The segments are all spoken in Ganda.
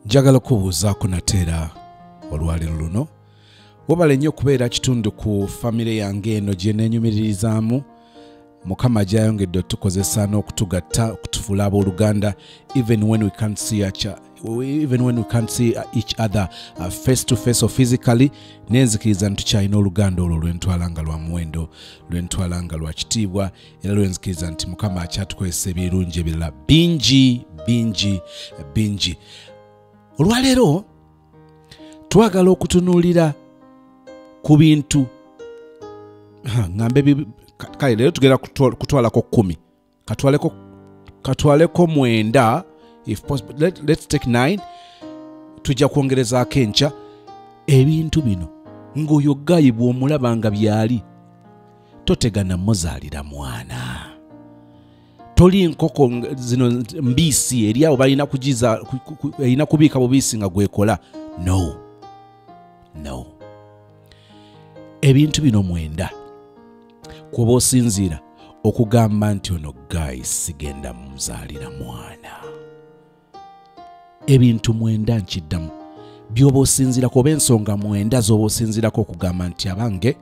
Njagala kubuuzaako nateera olwaliro luno wabale nnyo kubeera kitundu ku famire yange eno gye neenyumiririzaamu. Mukama gyayongedde otukozesa n'okutugatta okutufuula abooluganda even when we can't see each other face to face or physically. Nenzikiriza ntukyalina oluganda olwo lwentwala nga lwa muwendo, lwentwala nga lwa kitiibwa, era lwenzikiriza nti Mukama akyatukozesa ebirungi ebirala bingi. Olwaleero twagala okutunuulira ku bintu ngambe kale leero tugenda kutwalako 10 katwaleko 9 if possible. Let's take 9. Tujja kwongerezaako enkya ebintu bino ng'oyo gayi bw'omulaba nga byali totegana muzaalira mwana. Toli nkoko zino mbisi eri awo balina kugiza erina kubiika bubisi nga gwekola. No. Ebintu bino 9 kuba osinziira okugamba nti ono gayi sigenda muzaalira mwana. Ebintu 9 nkiddamu by'oba osinziirako oba ensonga 9 z'oba osinziirako okugamba nti abange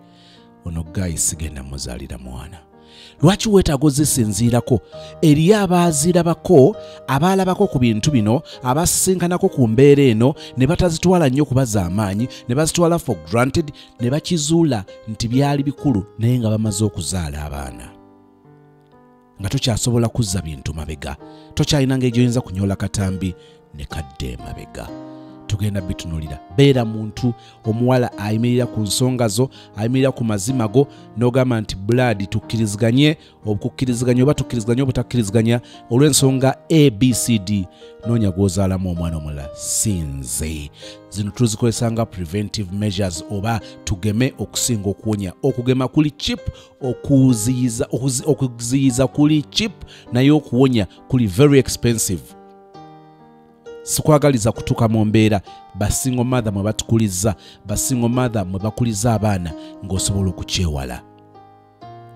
ono gayi sigenda muzaalira mwana. Lwaki weetaaga ozisinziirako? Eriyo abaazirabako, abaalabako ku bintu bino, abasinkanako ku mbeera eno ne batazitwala nnyo kubaza amaanyi, ne bazitwala for granted, ne bakizuula nti byali bikulu naye nga bamaze okuzaala abaana. Nga tokyasobola kuzza bintu mabega, tokyalina ngeri gy'oyinza kunyoola katambi ne kadde mabega. Tugenda bitunulira. Beera muntu omuwala ayimirira ku nsonga zo, ayimirira ku mazima go, n'ogamba nti blood tukkiriziganye, okukkiriziganya oba tukkiriziganya obutakkiriziganya olw'ensonga ABCD. Noonya gw'ozaalamu omwana omulala sinze. Zino tuzikozesanga preventive measures oba tugeme okusinga okuwonya. Okugema kuli cheap, okuziyiza kuli cheap, naye okuwonya kuli very expensive. Sikwagaliza kutuuka mu mbeera basingo mother mwe batukuliza, basingo mother mwe bakuliza abaana ng'osobola okukyewala.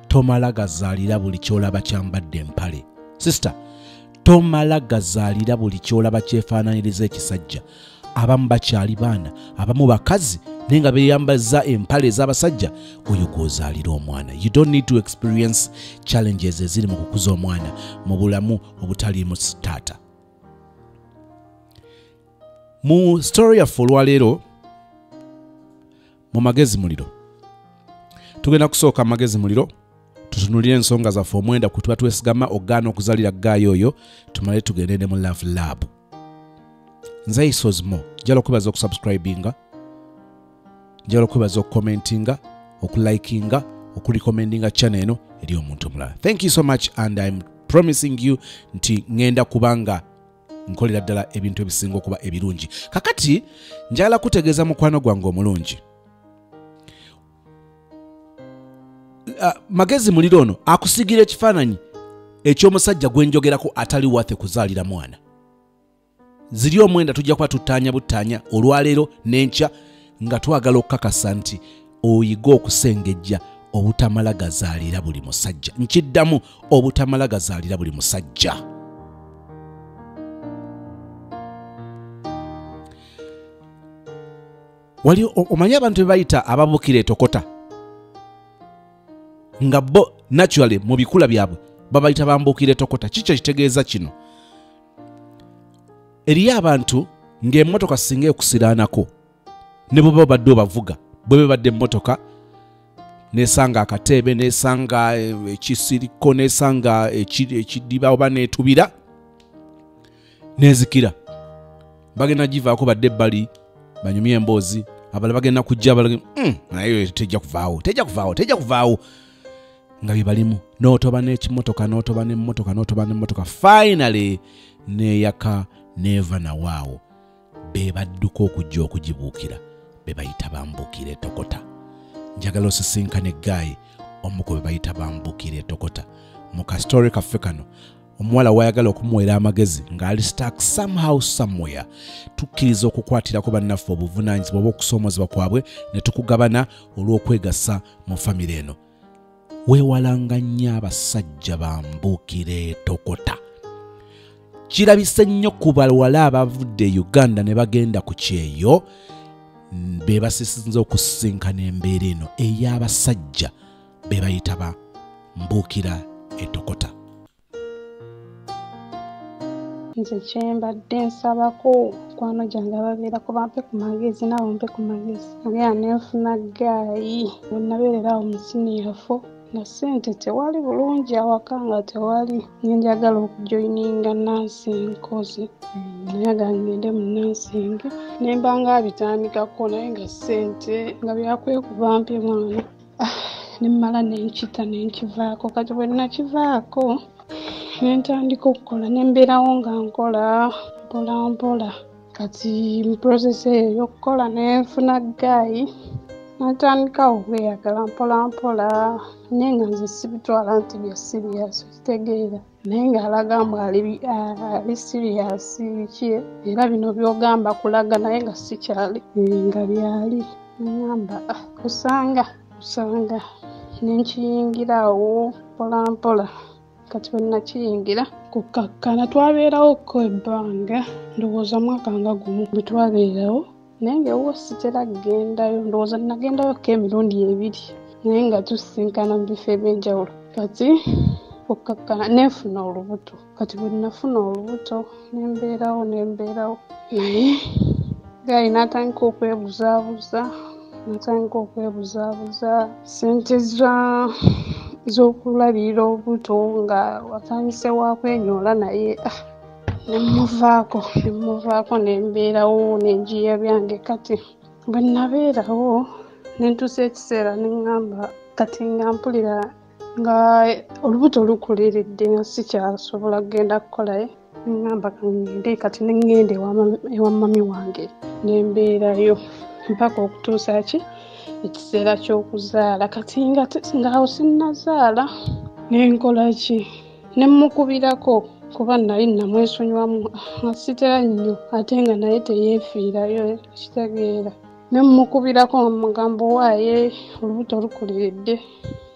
Tomala gazaalira buli kyolaba kyambadde empale. Sister, tomala gazaalira buli kyolaba kyefaananyiriza ekisajja. Abamu bakyali baana, abamu bakazi naye nga beeyambaza empale ez'abasajja. Oyo gw'ozaalira omwana. You don't need to experience challenges eziri mu kukuza omwana mu bulamu obutaliimu taata. Mu story yaffe olwaleero mu magezi muliro tugenda kusooka magezi muliro tutunulire ensonga zaffe 9 ku tuba twesigama ogaana okuzaalira gaayo oyo tumale tugende ne mu love lab. Nze Ssozi njala okwebaza okusubscribinga, njala okwebaza okucommentinga, okulikinga, okurecommendinga channel eno eri omuntu omulala. Thank you so much and I'm promising you nti ngenda kubanga nkolera ddala ebintu ebisinga okuba ebirungi. Kakati njagala kutegeeza mukwano gwange omulungi. Magezi muliro ono akusigira ekifaananyi eky'omusajja gwe njogerako atali wathe kuzaalira mwana. Ziri 9 tujja kuba tutaanya butaanya olwaleero n'enkya nga twagala okukakasa nti oyiga okusengejja obutamala gazaalira buli musajja. Nkiddamu obutamala gazaalira buli musajja. Wali omanyi abantu bebayita ababukira etokota nga bo naturally mu bikula byabwe babayita bambukira etokota. Kikyo kitegeeza kino. Eriyo abantu ng'emmotoka singa ekusiraanako ne bwe babadde obavuga bwe babadde emmotoka nesanga akateebe nesanga ekisiriko nesanga ekidiba oba netubira nezikira bagenda givaako badde ebbali banyumye emboozi abala bagenda kujja abala naye tejja kuvaawo nga bibalimu n'otoba n'ekimotoka n'otoba n'emmotoka finally neeyaka neeva nawaawo be badduka okujja okugibuukira be bayita bambuukira etokota. Njagala osisinkane gaayi omu ku be bayita bambuukira etokota. Mu kastori kaffe kano omuwala wayagala okumuweera amagezi ng'ali stuck somehow somewhere. Tukkiriza okukwatirako bannaffe obuvunaanyizibwa obw'okusoomozebwa kwabwe ne tukugabana olw'okwegasa mu famire eno. Weewalanga nnyo abasajja bambuukira etokota. kirabise nnyo ku bawala abavudde Uganda ne bagenda ku kyeyo be basisinze okusisinkana embeera eno ey'abasajja be bayita ba mbuukira etokota. Nze kyembadde nsabako kwano gyange ababeerako bampe ku magezi nabo mpe ku magezi agera nenfuna gaayi wenabeererawo mu siniyafu na ssente tewali bulungi awaka nga tewali nenjagala okujoyininga nursing course naye ngende mu nursing nemba nga bitandikako naye nga ssente nga byakwekuba mpe mwana nemmala nenkita nenkivaako kati bwe nakivaako nentandika okukola nembeerawo nga nkola mpola mpola kati mu process eyo y'okukola nenfuna gaayi natandika okweyagala mpola mpola naye nga nze sibitwala nti bya serious kitegeera naye ng'alaga mbu ali serious biki era bino by'ogamba kulaga naye nga sikyali nga byali ngamba kusanga nenkiyingirawo mpola mpola kati bwe nakiyingira kukakkana twabeerawoko ebbanga ndowooza mwaka nga gumu bwe twabeerawo naye ngaewo sitera kugendayo ndowooza nagendayoko emirundi 2 naye nga tusisinkana mu bifo eby'enjawulo kati kukakkana nenfuna olubuto kati bwe nafuna olubuto nembeerawo gaayi natandika okwebuzaabuza sente z'okulabirira obuto nga watandise wakwenyoola naye nemuvaako nembeerawo nenjiya byange kati bwe nabeerawo nentuusa ekiseera neŋŋamba kati nga mpulira nga olubuto lukuliridde nga sikyasobola kugenda kukolayo neŋŋamba kangende kati neŋŋenda ewa mami wange nembeerayo mpaka okutuusa ekiseera ky'okuzaala kati ngaawo sinnazaala nenkola ki nemmukubirako kuba nali namwesonywamu sitera nnyo ate nga naye teyeefiirayo kitegeera nemmukubirako nga mugambo waaye olubuto lukuliridde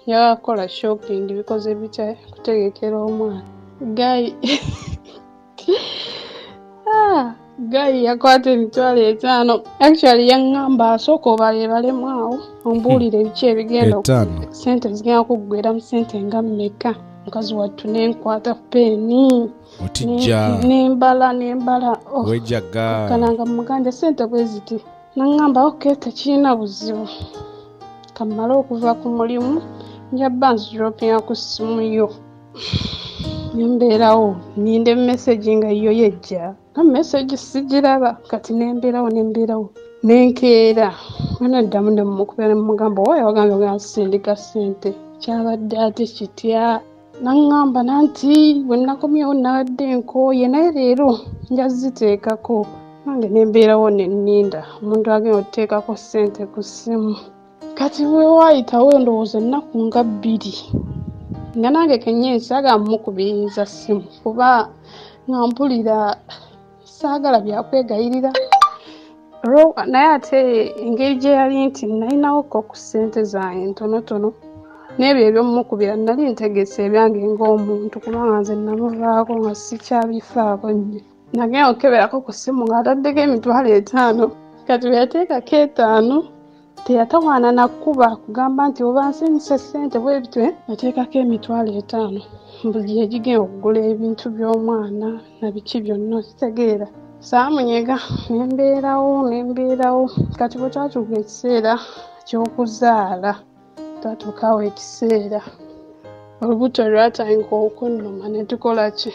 yakola shopping bikoze bitya kutegekera omwana Gayi yakwata emitwalo 5 actually yaŋŋamba asooka obalemu awo ombuulire ebiki ebigenda sente zigenda kuggwera mu sente nga mmeka mukazi wattu nenkwata peeni nembala wejaga kananga muganja sente bwe ziti naŋŋamba tekirina buzibu kamala okuva ku mulimu njabba nziropinga ku ssimu yo nembeerawo ninde message nga yo yejja na message sigiraba kati nembeerawo nenkeera anaddamu nemukubera mugamba oyo wagambye nga nsindika ssente kyabadde ate kitya naŋŋamba nanti bwe nakomyewo nabadde nkooye naye leero njaziteekako nange nembeerawo nenninda omuntu agenda okuteekako ssente ku ssimu kati bwe waayitawo ndowooza ennaku nga 2 nga nange kennyini saagala mukubiriza ssimu kuba nga mpulira saagala byakwegayirira naye ate engeri gye yali nti nalinawoko ku ssente zange ntonotono n'ebyo ebyomukubira nali ntegese ebyange ng'omuntu kubanga nze namuvaako nga sikyabifaako nnyo nagenda okukeberako ku ssimu ng'ataddeko emitwalo 5 kati bwe yateekako 5 teyatawaana nakkuba kugamba nti oba nsanyuse ssente bwe bityo yateekako emitwalo 5 buli egigenda okugula ebintu by'omwana na biki byonna kitegeera saamunyega nembeerawo kati bwe twatuuka ekiseera ky'okuzaala twatuukaawo ekiseera olubuto lwatandika okunnuma ne tukola ki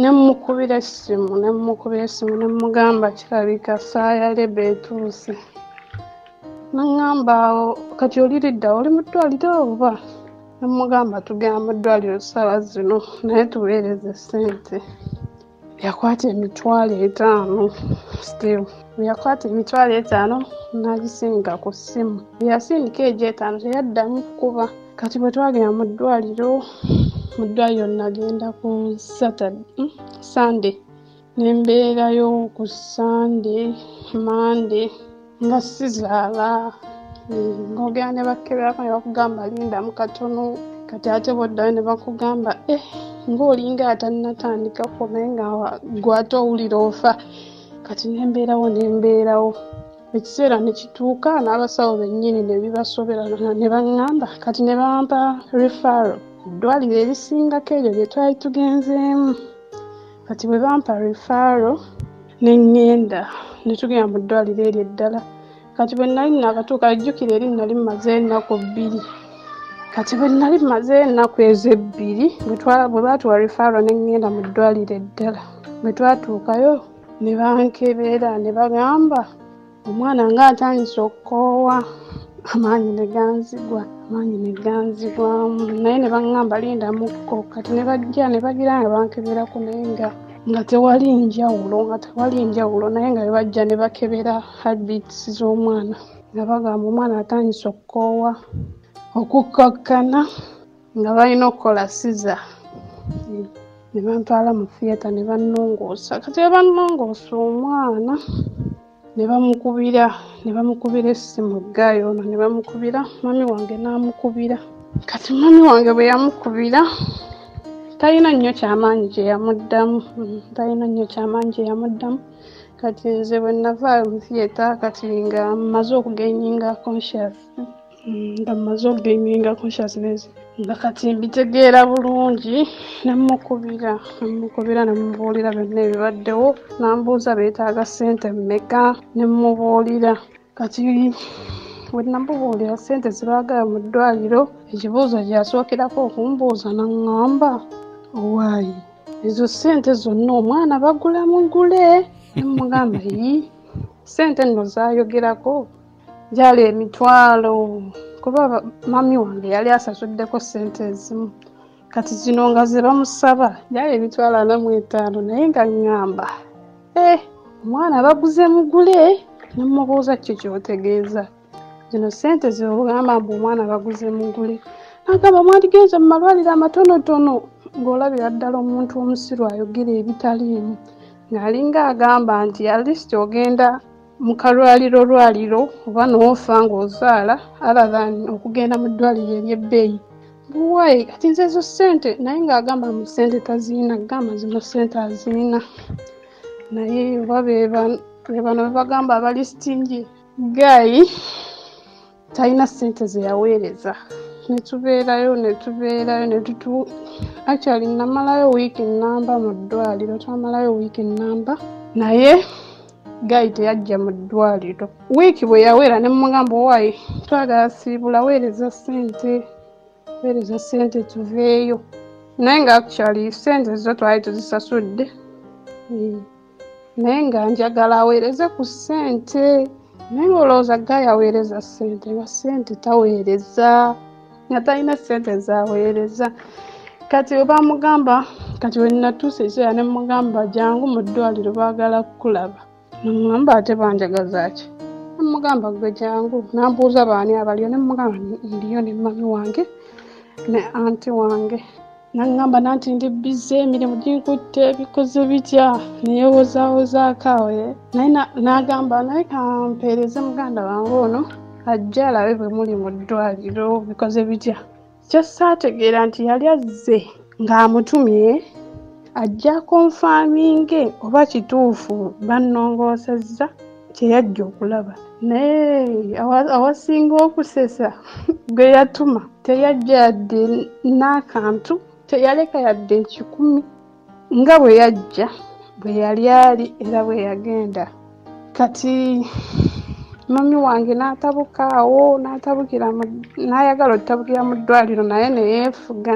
nemukubira essimu nemugamba kirabika saaya leba etuuse naŋŋamba kati oliridda oli mu ddwaliro oba nemugamba tugenda mu ddwaliro ssaawa zino naye tuweereze ssente yakwata emitwalo 5 still yakwata emitwalo 5 n'agisindika ku ssimu yasindika egyo 5 teyaddamu kukuba kati bwe twagenda mu ddwaliro nagenda ku Sunday nembeerayo ku Sunday Monday nga sizaala ng'ogenda ne bakkeberako ne bakugamba lindamu katono kati ate bw'oddayo ne bakugamba ng'olinga atannatandikako naye nga gw'ate owulira ofa. Kati nembeerawo ekiseera ne kituuka n'abasawo bennyini ne bibasobera ne baŋŋamba kati ne bampa referral eddwaliro erisingako eryo lye twali tugenzeemu. Kati bwe bampa referral ne ŋŋenda ne tugenda mu ddwaliro eryo eddala. Kati bwe nali nakatuuka ajjukira eri nali mmaze ennaku 2. Kati bwe nali mmaze ennaku ezo 2 bwe baatuwa referral ne ŋŋenda mu ddwaliro eddala. Bwe twatuukayo ne bankebera ne bagamba omwana ng'atandise okukoowa amaanyi ne ganzigwamu naye ne baŋŋamba lindamukko. Kati ne bajja ne bagira nga bankeberako naye nga tewali njawulo naye nga bwe bajja ne bakebera heartbeats z'omwana nga bagamba omwana atandise okukoowa okukkakkana nga balina okukola siza. Ne bantwala mu theatre ne bannongoosa. Kati bwe bannongoosa omwana ne bamukubira essimu gaayo ono ne bamukubira mami wange n'amukubira. Kati mami wange bwe yamukubira talina nnyo kyamaanyi kye yamuddamu. Kati nze bwe navaayo mu theatre kati nga mmaze okugaininga consciousness nga kati mbitegeera bulungi ne mukubira ne mubuulira byonna ebibaddewo n'ambuuza beetaaga ssente mmeka ne mubuulira. Kati bwe namubuulira ssente ze baagala mu ddwaliro ekibuuzo gy'asookerako okumbuuza n'aŋŋamba owaayi ezo ssente zonna omwana bagula mugule. Ne mugamba ssente nno zaayogerako gyali 1,000 kuba mami wange yali asasuddeko ssente ezimu. Kati zino nga ze bamusaba gyali 45,000 naye nga ŋŋamba omwana baguze mugule. Ne mubuuza kiki ky'otegeeza zino ssente ze ogamba mbu omwana baguze mugule. N'agamba mwandigenze mu malwaliro amatonotono ng'olabira ddala omuntu omusiru ayogera ebitaliimu ng'alinga agamba nti at least ogenda mu kalwaliro oba n'ofa ng'ozaala other than okugenda mu ddwaliro ery'ebbeeyi. Buwaye kati nze ezo ssente naye ng'agamba mu ssente tazirina agamba zino ssente azirina naye oba be bano bagamba abalistingi gaayi talina ssente ze yaweereza. Netubeerayo actually namalayo wiiki nnamba mu ddwaliro twamalayo wiiki nnamba naye gaayi teyajja mu ddwaliro. Wiiki bwe yawera ne mugamba owaayi twagala siibula weereza ssente tuveeyo naye nga actually ssente zo twali tuzisasudde naye nga njagala aweereze ku ssente naye ng'olowooza gaayi aweereza ssente nga ssente taweereza nga talina ssente zaaweereza. Kati we bamugamba kati we natuuse ekiseera ne mugamba jangu mu ddwaliro baagala kukulaba. N'amugamba ate banjagaza ki? Ne mugamba gwe jangu. N'ambuuza baani abaliyo ne mugamba ndiyo ne mami wange ne anti wange. N'aŋŋamba nanti ndi bize emirimu ginkutte bikoze bitya neyewozawozaako awo naye n'agamba naye kampeereze muganda wange ono ajja alabe bwe muli mu ddwaliro bikoze bitya. Kyasaategeera nti yali azze ng'amutumye ajja konfaaminge oba kituufu bannongoosezza kyeyajja okulaba naye awasinga okusesa gwe yatuma teyajja yadde n'akantu teyaleka yadde 10,000 nga bwe yajja bwe yali ali era bwe yagenda. Kati mami wange n'atabuka awo n'ayagala otabukira mu ddwaliro naye ne yeefuga.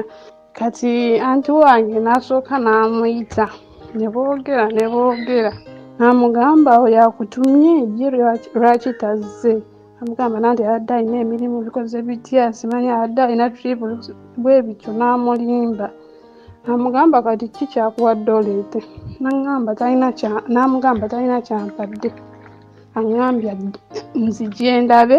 Kati anti wange n'asooka n'amuyita ne boogera n'amugamba oyo akutumye ye lwaki tazze. Amugamba nanti abadde alina emirimu bikoze bitya simanyi abadde alina trip bwe bityo n'amulimba. Amugamba kati ki kyakuwadde oleete? N'amugamba talina kyampadde aŋŋambye nzije ndabe.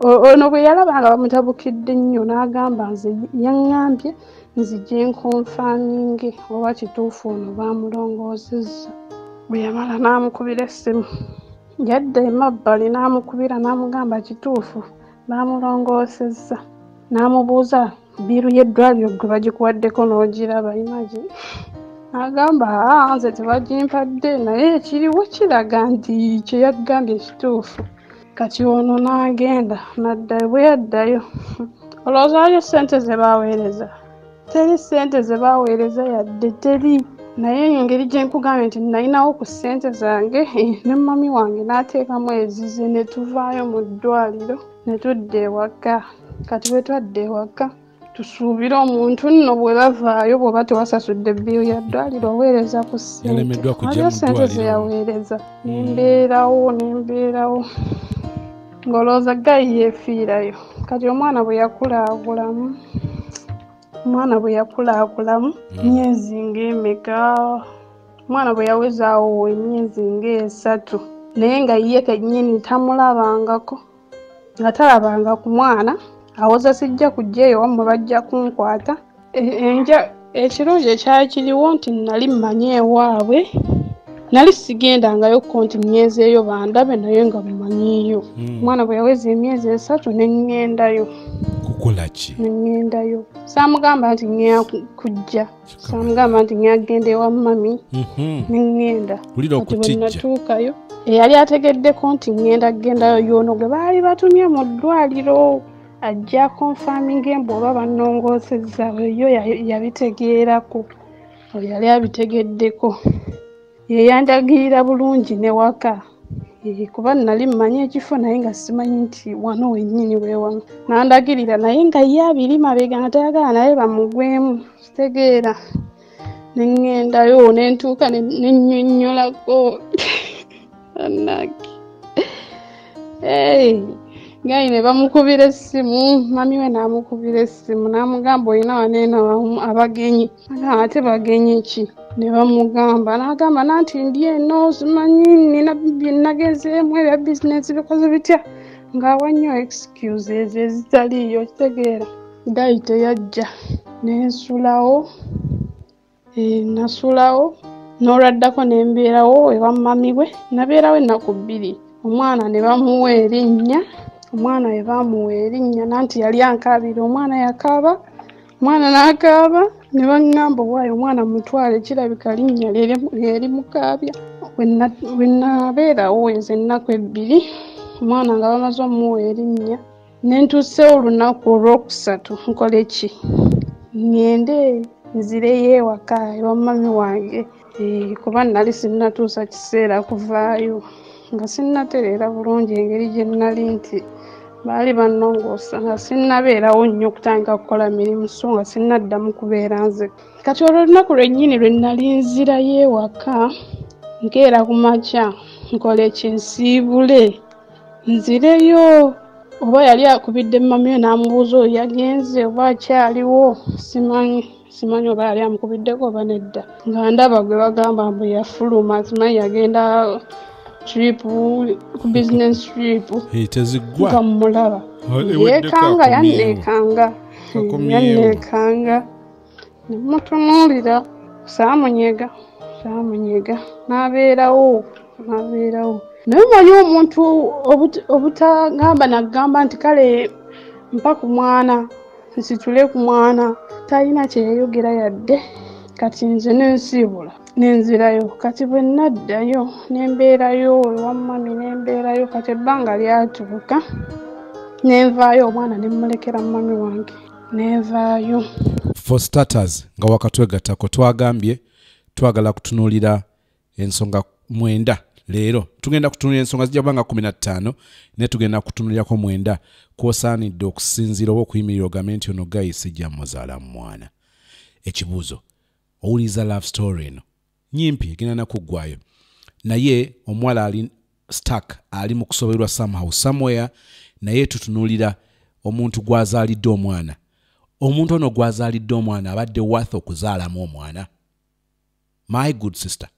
Ono bwe yalaba nga bamutabukidde nnyo n'agamba nze yaŋŋambye nzije nkonfaaminge oba kituufu ono baamulongoosezza. Bwe yamala n'amukubira essimu yadda emabbali n'amukubira n'amugamba kituufu baamulongoosezza. N'amubuuza biru y'eddwaliro gwe bagikuwaddeko n'ogiraba imagine. Agamba nze tebagimpadde naye ekiriwo kiraga nti kye yagambye kituufu. Kati ono n'agenda n'addayo bwe yaddayo. Olowooza waliyo ssente ze baaweereza? Teri ssente ze baaweereza yadde teri. Naye engeri gye nkugambye nti nalinawo ku ssente zange ne mami wange n'ateekamu ezize ne tuvaayo mu ddwaliro ne tudda ewaka. Kati bwe twadda ewaka tusuubira omuntu nno bwe bavaayo bw'oba tewasasudde biiru ya ddwaliro oweereza ku ssente. Waliyo ssente ze yaweereza. Nembeerawo ng'olowooza gayi yeefiirayo. Kati omwana bwe yakulaakulaamu myezi ng'emeka, omwana bwe yawezaawo emyezi ng'esatu naye nga ye kennyini tamulabangako, nga talabanga ku mwana. Awoza sijja kujja eyo wamwe bajja kunkwata. Ekirungi ekyali kiriwo nti nali mmanyi ewaabwe, nali sigendangayo ko nti myezi eyo bandabe naye nga mumanyiyo. Omwana bwe yaweza emyezi esatu ne ŋŋendayo. Kukola ki? Ne ŋŋendayo. Saamugamba nti ŋŋenda kujja, saamugamba nti ŋŋenda kugenda ewa mami ne ŋŋenda. Kati bwe natuukayo eyali ategeddeko nti ŋŋenda kugendayo y'ono gwe baali batumye mu ddwaliro ajja konfaminga embu oba bannongoosezza. Yo yabitegeerako, oyo yali abitegeddeko. Ye yandagirira bulungi ne waka. Kuba nali mmanyi ekifo naye nga simanyi nti wano wennyini weewano. Nandagirira naye nga ye abiri mabega nga tayagala naye bamugwemu. Kitegeera. Ne ŋŋendayo ne ntuuka ne nnyonnyolako. Annaki. Gayi ne bamukubira essimu, mami we n'amukubira essimu n'amugamba olina waneeno abagenyi. Ate bagenyi ki? Ne bamugamba n'agamba nanti ndi eno simanyi nina bye nagezeemu ebya bizinensi bikoze bitya. Ng'awa nnyo excuses ezitaliiyo kitegeera. Gayi teyajja. Nensulawo. Nasulawo. N'olwaddako ne mbeerawo ewa mami we. Nabeerawo ennaku 2. Omwana ne bamuwa erinnya. Omwana we baamuwa erinnya nanti yali ankaabira. Omwana yakaaba. Omwana n'akaaba. Ne baŋŋamba waayo omwana mutwale kirabika linnya lyeri mukaabya. Bwe nabeerawo ezo ennaku 2 omwana nga bamaze omuwa erinnya ne ntuusewo olunaku olwokusatu nkole ki? Ŋŋende nzireyo ewaka ewa mami wange. Kuba nali sinnatuusa kiseera kuvaayo nga sinnatereera bulungi engeri gye nnali nti baali bannongoosa nga sinnabeerawo nnyo okutandika kukola mirimu so nga sinnaddamu kubeera nze. Kati olwo olunaku lwennyini lwe nnali nzirayo ewaka nkeera ku makya nkola ekinsiibule nzireyo. Oba yali akubidde mami we n'amubuuza oyo yagenze oba akyaliwo simanyi oba yali amukubiddeko oba nedda. Nga ndaba gwe bagamba mbu yafuluma simanyi yagenda trip ku business trip. Nga mmulaba yeekanga yanneekanga nemutunuulira saamunyega n'abeerawo. Naye manyi omuntu obutagamba nagamba nti kale mpa ku mwana nsitule ku mwana talina kye yayogera yadde. Kati nze nensiibula nenzirayo. Kati bwe naddayo nembeerayo ewa mami nembeerayo. Kati ebbanga lyatuuka nenvaayo omwana nemulekera mami wange nenvaayo. For starters nga wakatwegattako twagambye twagala kutunuulira ensonga 9. Leero tugenda kutunuulira ensonga zijja kubanga 15 ne tugenda kutunuulirako 9 kwosaanidde okusinziira oba okuyimirira ogambe nti ono Gayi sijja muzaala mwana. Ekibuuzo, owuliriza love story eno nyimpi egenda nakuggwayo naye omuwala ali stuck ali mu kusoberwa somehow somewhere naye tutunuulira omuntu gwazaalidde omwana. Omuntu ono gwazaalidde omwana abadde worth okuzaalamu omwana. My good sister,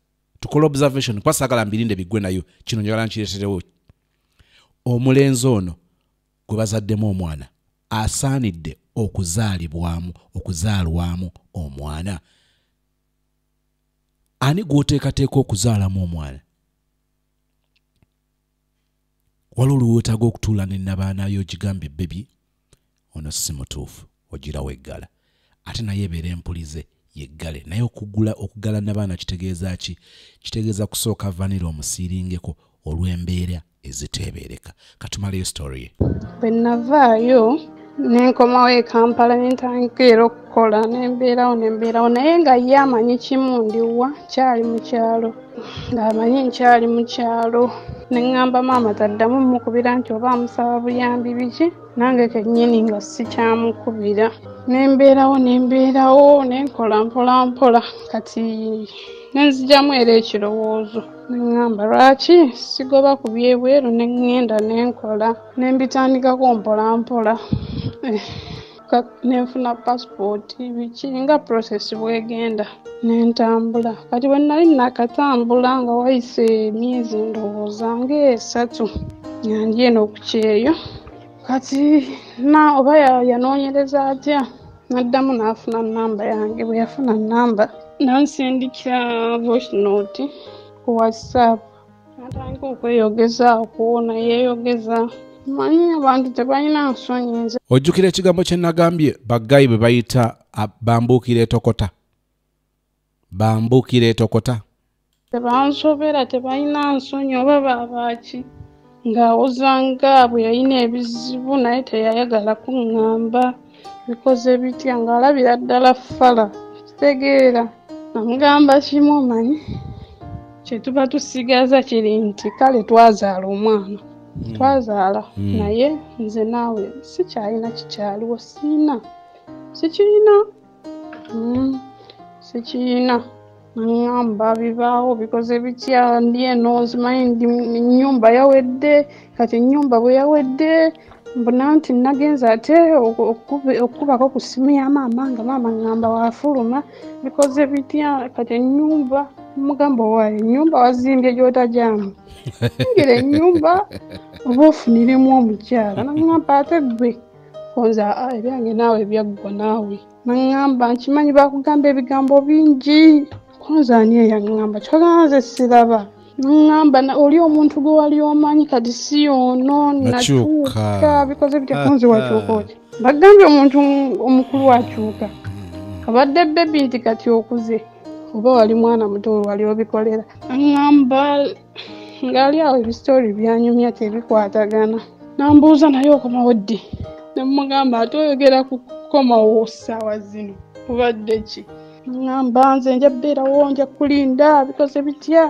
tukola observation kwa sagala mbirinde bigwe nayo kino njagala nkireeterewo. Omulenzi ono gwe bazaddemu omwana asaanidde okuzaalwamu omwana. Ani gw'oteekateeka okuzaalamu omwana? Waliwo oluwetaaga okutuula ne nabaanayo ogigambe bebi ono si mutuufu ogirawo eggala ate naye ebeera empulize yeggale naye okugala n'abaana kitegeeza ki kitegeeza kusooka vanira omusiiringeko olw'embeera eziteebereka katumaleyo story bwe navaayo nenkomawo e Kampala nentandika okukola nembeerawo naye nga ye amanyi kimu ndiwa kyali mu kyalo ng'amanyi nkyali mu kyalo neŋŋamba maama taddamu mukubira nti oba amusaba buyambi biki nange kennyini nga sikyamukubira nembeerawo nenkola mpola kati nenzigyamu era ekirowoozo neŋŋamba lwaki sigoba ku byebweru neŋŋenda nenkola nembitandikako mpola nenfuna passport biki nga process bwegenda nentambula kati bwe nali nakatambula nga wayise emyezi ndowooza ng'esatu nga ndi eno ku kyeyo kati oba yanoonyereza atya naddamu n'afuna namba yange bwe yafuna namba nansindikira voice note ku WhatsApp natandika okweyogezaako nayeeyogeza manyi abantu tebalina nsonyi nze ojjukira ekigambo kye nagambye baggayi bwe bayita bambuukira etokota tebansobera tebalina nsonyi oba baabaki ng'awozanga bwe yalina ebizibu naye teyayagala kuŋŋamba bikoze bitya ng'alabira ddala fala kitegeera namugamba kimu omanyi kyetuba tusigaza kiri nti kale twazaala omwana twazaala naye nze naawe sikyalina kikyaliwo sikirina naŋŋamba bibaawo bikoze bitya ndi eno nzimanyi ndi ennyumba yawedde kati ennyumba bwe yawedde mbona nti nagenza ate okubako ku ssimu ya maama nga maama ŋŋamba wafuluma bikoze bitya kati ennyumba mugamba waayo ennyumba wazimbye gy'otajyamu ngira ennyumba oba ofuniremu omukyala naŋŋamba ate ggwe konza ebyange naawe byaggwa naawe naŋŋamba nkimanyi bakugamba ebigambo bingi konza ani eyaŋŋamba kyogamba nze siraba naŋŋamba oli omuntu gwe wali omanyi kati si ono natuuka bikoze bitya konzi wakyuka oti bagambye omuntu omukulu wakyuka abadde bebi nti kati okuze oba wali mwana muto wali obikolera naŋŋamba ng'ali awo ebisitooli byanyumya tebikwatagana nambuuza naye okomawo ddi nemugamba ate oyogera ku kukomawo ssaawa zino obadde ki naŋŋamba nze nja beerawo nja kulinda bikoze bitya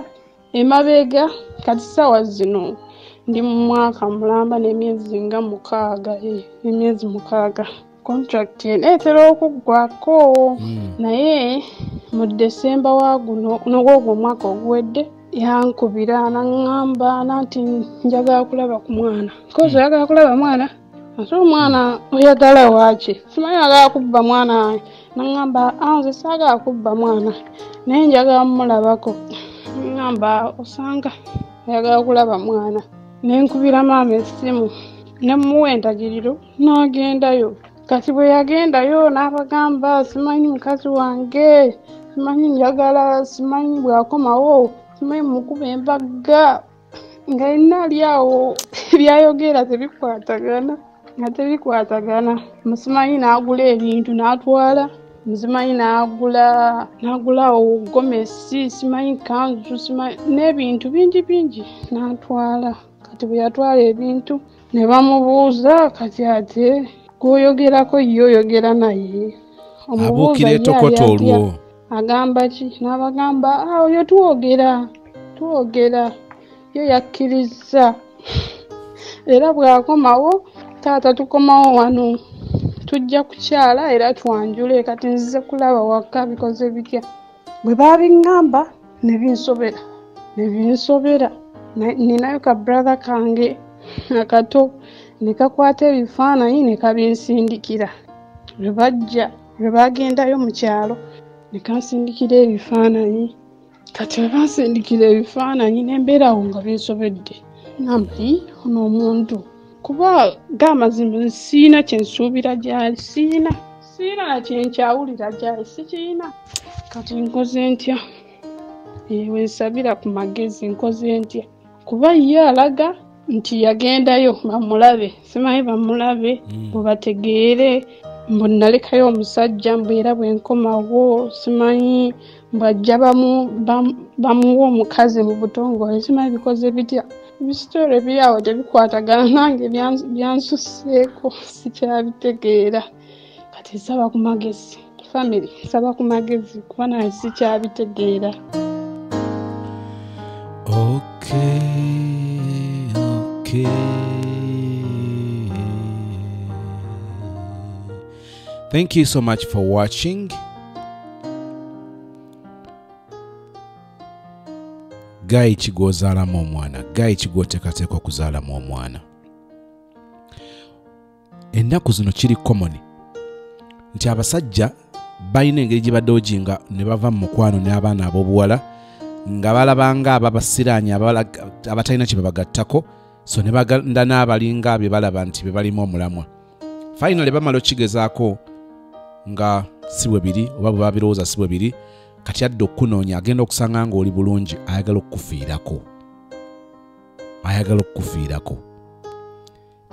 emabega kati ssaawa zino ndi mu mwaka mulamba n'emyezi nga 6 emyezi 6 contract neetera okuggwako naye mu Desemba wa guno n'ogwo omwaka oguwedde yankubira naŋŋamba nanti njagala kulaba ku mwana kozi oyagala kulaba mwana ate omwana oyagala waaki simanyi oyagala kubba mwana wange naŋŋamba nze saagala kubba mwana naye njagala mulabako naŋŋamba osanga oyagala kulaba mwana nenkubira maama essimu nemuwa entagiriro n'agendayo kati bwe yagendayo n'abagamba simanyi mukazi wange simanyi njagala simanyi bwakomawo simanyi mukuba embaga nga inaali awo byayogera tebikwatagana musimanyi n'agula ebintu n'atwala musimanyi n'agula gomesi simanyi kanzu simanyi n'ebintu bingi n'atwala kati bwe yatwala ebintu ne bamubuuza kati ate gwoyogerako ye oyogera naye abuukira etokota olwo agamba ki n'abagamba oyo tuwogera yo yakkiriza era bw'akomawo taata tukomawo wano tujja kukyala era twanjule kati nzize kulaba waka bikoze bitya bwe babiŋŋamba ne binsobera ninayo ka brother kange akato ne kakwata ebifaananyi ne kabinsindikira bwe bagendayo mu kyalo ne kansindikira ebifaananyi kati bwe bansindikira ebifaananyi n'embeerawo nga binsobedde ngamba ono omuntu kuba g'amazima siina kyensuubira gyali siina na kyenkyawulira gyali sikiina kati nkoze ntya wensabira ku magezi nkoze ntya kuba ye alaga nti yagendayo bamulabe simanyi bamulabe bwe bategeere mbu nalekayo omusajja mbu era bwe nkomawo simanyi bw'ajja bamuwa omukazi mu butongole simanyi bikoze bitya. Ebisitole biri awo tebikwatagana nange byansusseeko sikyabitegeera. Kati nsaba ku magezi family nsaba ku magezi kuba naye sikyabitegeera. Okay. Thank you so much for watching. Gayi kigozaalamu omwana, gayi kigoteekateeka okuzaalamu omwana. Ennaku zino kiri common nti abasajja balina engeri gye badde ojinga ne bava mu mukwano n'abaana ab'obuwala nga balabanga ababasiraanya abatalina kye babagattako, so ne baganda n'abalinga bye balaba nti be balimu omulamwa. Finally bamala okigezaako nga si bwe biri oba bwe babirowooza si bwe biri, kati adde okunoonya agenda okusanga ng'oli bulungi, ayagala okukufiirako.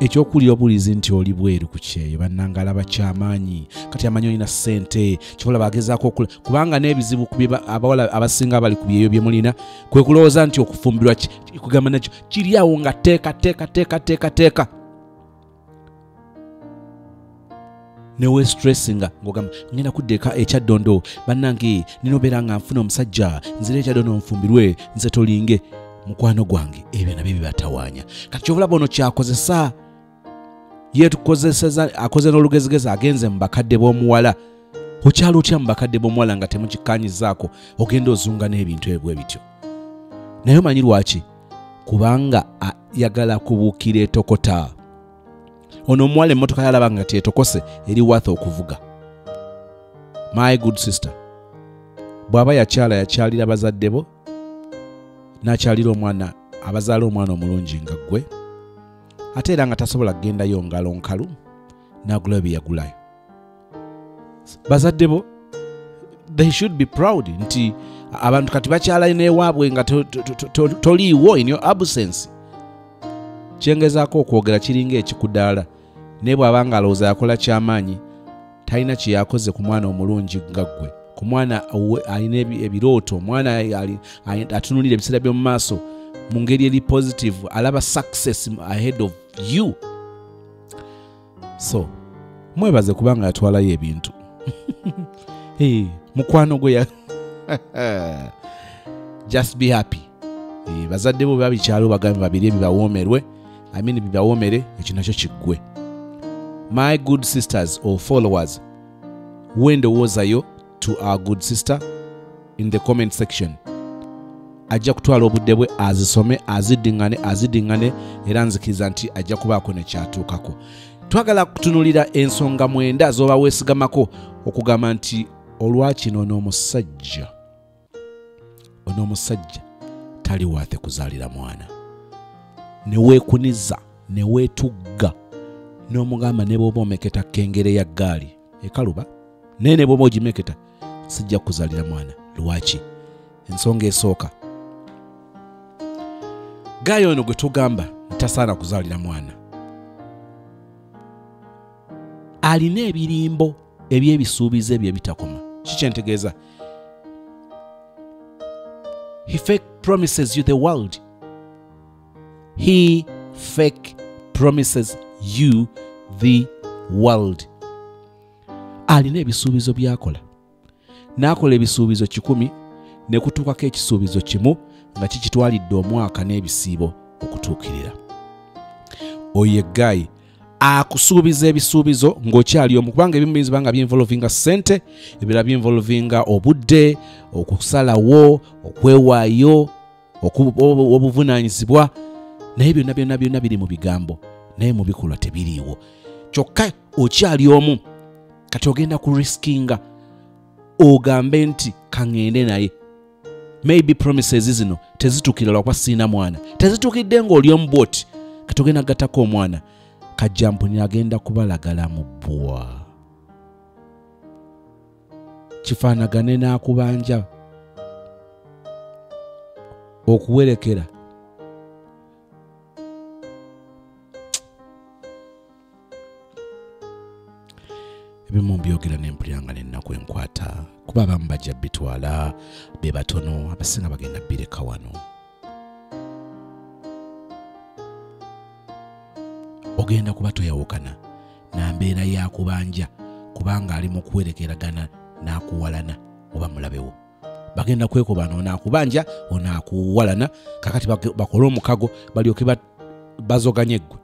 Ekyokulira obulizi nti oli bweru ku kyeyo bannanga alaba kyamaanyi, kati amanyi olina ssente kyobola bagezaako kubanga n'ebizibu abawala abasinga abali ku byeyo bye mulina kwe kulowooza nti okufumbirwa kugamba nakyo kiri awo nga teeka newe stressinga ng'ogamba ngenda kuddeeka ekyaddondo bannange nina obeera nga nfuna omusajja nzira ekyaddondo nfumbirwe nze tolinge mukwano gwange. Ebyo nabyo bibatawaanya. Kati kyobulaba ono kyakozesa yetukozeseza akoze n'olugezigezi agenze mu bakadde b'omuwala. Okyalo otya mu bakadde b'omuwala nga temukikkaanyizaako ogenda ozunga n'ebintu ebwe bityo. Naye omanyi lwaki? Kubanga yagala kubuukira etokota. Ono omuwala emmotoka yalaba nga tetokose eri worth okuvuga. My good sister, bw'aba yakyalira bazadde bo n'akyalira omwana abazaala omwana omulungi nga ggwe, ate era nga tasobola kugendayo ngalo nkalu n'agulayo bye yagulayo. Bazadde bo they should be proud nti abantu kati bakyalayo n'ewaabwe nga toliiwo in your absence. Kyengezaako okwogera kiringa ekikudaala naye bw'abanga alowooza yakola kyamaanyi talina kye yakoze ku mwana omulungi nga ggwe, ku mwana alina ebirooto, omwana atunulira ebiseera by'omu maaso mu ngeri eri positive, alaba success ahead of you. So mwebaze kubanga yatwalayo ebintu. Mukwano gwe just be happy. Bazadde bo babikyalo bagambe babiri ebibawoomerwe, bibawoomere, ekyo nakyo kiggwe. My good sisters or followers, wendowoozayo to our good sister in the comment section. Ajja kutwala obudde bwe azisome aziddingane era nzikiriza nti ajja kubaako nekyatuukako. Twagala kutunulira ensonga 9 z'oba weesigamako okugamba nti olwakino ono omusajja tali waate kuzaalira mwana. Neweekuniza neweetugga n'omugamba ne bw'oba omeketa kengere ya ggaali ekaluba naye ne bw'oba ogimeketa sijja kuzaalira mwana. Lwaki? Ensonga esooka, Gayo ono gwe tugamba tasaana kuzaalira mwana alina ebirimbo eby'ebisuubizo ebyo ebitakoma. Kikyentegeeza? He fake promises you the world. He fake promises you the world. Alina ebisuubizo byakola. N'akola ebisuubizo 100 ne kutuukako ekisuubizo kimu nga kikitwalidde omwaka n'ebisiibo okutuukirira. Oye Gayi akusuubiza ebisuubizo ng'okyali omu, kubanga ebimu biziba nga byinvolvinga ssente, ebirala byinvolvinga obudde, okusalawo, okwewaayo, obuvunaanyizibwa, naye byonna biri mu bigambo naye mu bikolwa tebiriiwo. Kyokka okyali omu, kati ogenda ku riskinga ogambe nti kaŋŋende naye. Maybe promises zino tezituukirira lwakuba sirina mwana, tezituukidde ng'oli omu bwoti, kati ogenda gattako omwana. Kajjampuni agenda kubalagala mu bbwa, kifaanagane n'akubanja okuwerekera. ebimu mbyogera n'empulira n'ennaku enkwata kuba abamu bajja bitwala be batono abasinga bagenda bireka wano. Ogenda kuba toyawukana na mbeera ya kubanja kubanga ali mu kuwerekeragana n'akuwalana oba mulabewo. Bagenda kwekobana onaakubanja onaakuwalana kakati bakole omukago balyoke bazoganye ggwe.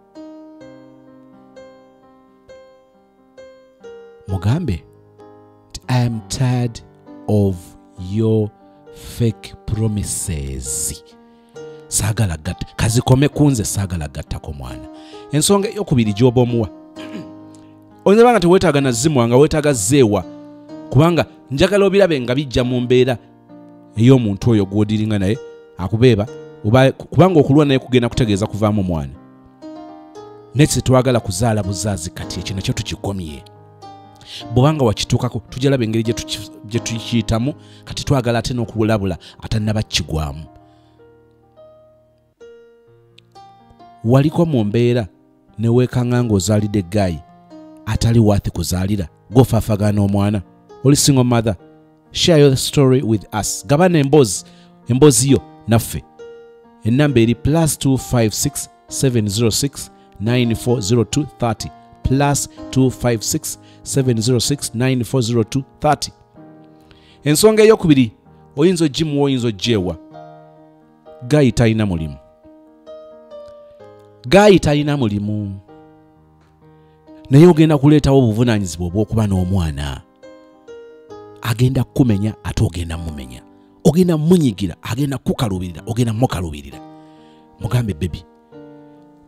Mugambe, I am tired of your fake promises. Saagala gatta kazikome kunze, saagala gattako mwana. Ensonga ey'okubiri gy'oba omuwa oyinza banga teweetaaga na zimwanga, weetaaga zeewa kubanga njagala obirabe nga bijja mu mbeera ey'omuntu oyo gw'odiringa naye akubeeba kubanga okulwa naye kugenda kutegeeza kuvaamu mwana. Nekyo twagala kuzaala buzaazi kati ekyo nakyo tukikomye. Bw'obanga wakituukako tujja laba engeri gye tukiyitamu kati twagala ate n'okulabula atannaba kigwamu. Waliko mu mbeera ne weekanga ng'ozaalidde gaayi atali waathi kuzaalira g'ofaafagana omwana. Oli single mother, share your story with us. Gabana emboozi yo naffe. Ennamba eri +256 706 9402 30 +256 706 9402 30. Ensonga ey'okubiri oyinza ogimuwa oyinza ogyewa. Gaayi talina mulimu. Gaayi talina mulimu. Naye ogenda kuleetawo obuvunaanyizibwa obw'okuba n'omwana. Agenda kumenya ate ogenda mumenya. Ogenda munyigira agenda kukalubirira ogenda mukalubirira. Mugambe baby,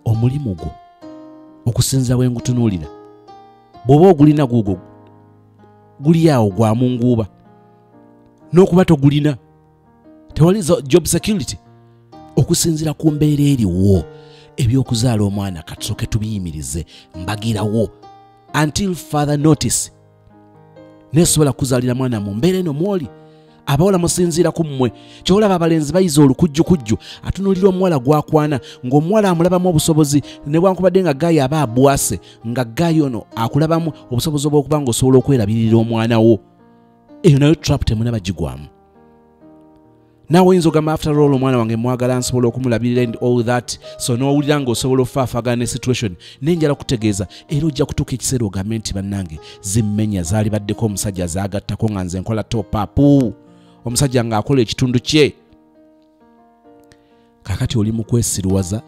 omulimu gwo okusinza bwe ngutunuulira bw'oba ogulina guugwo guli awo gwa munguuba n'okuba togulina tewali job security okusinzira ku mbeera eriwo. Ebyokuzaala omwana katusooke tubiyimirize mbagirawo until further notice. Nesobola kuzaalira mwana mu mbeera eno mwoli abawala musinziira ku mmwe. Kyolaba abalenzi bayiza olukujjukujju atunuulira omuwala gwakwana ng'omuwala amulabamu obusobozi ne bwankubadde nga gaayi aba abwase nga gaayi ono akulabamu obusobozi obw'okuba ng'osobola okwerabirira omwana wo. Eyo nayo trap temunaba gigwamu. Naawe oyinza ogamba after all omwana wange mwagala nsobola okumulabirira and all that, so n'owulira ng'osobola ofaafagana ne situation nenjala kutegeeza era ojja kutuuka ekiseera ogambe nti bannange zimmenya zaali baddeko omusajja zaagattako nga nze nkola topapu, omusajja ng'akola ekitundu kye. Kakati oli mu kwesiruwaza,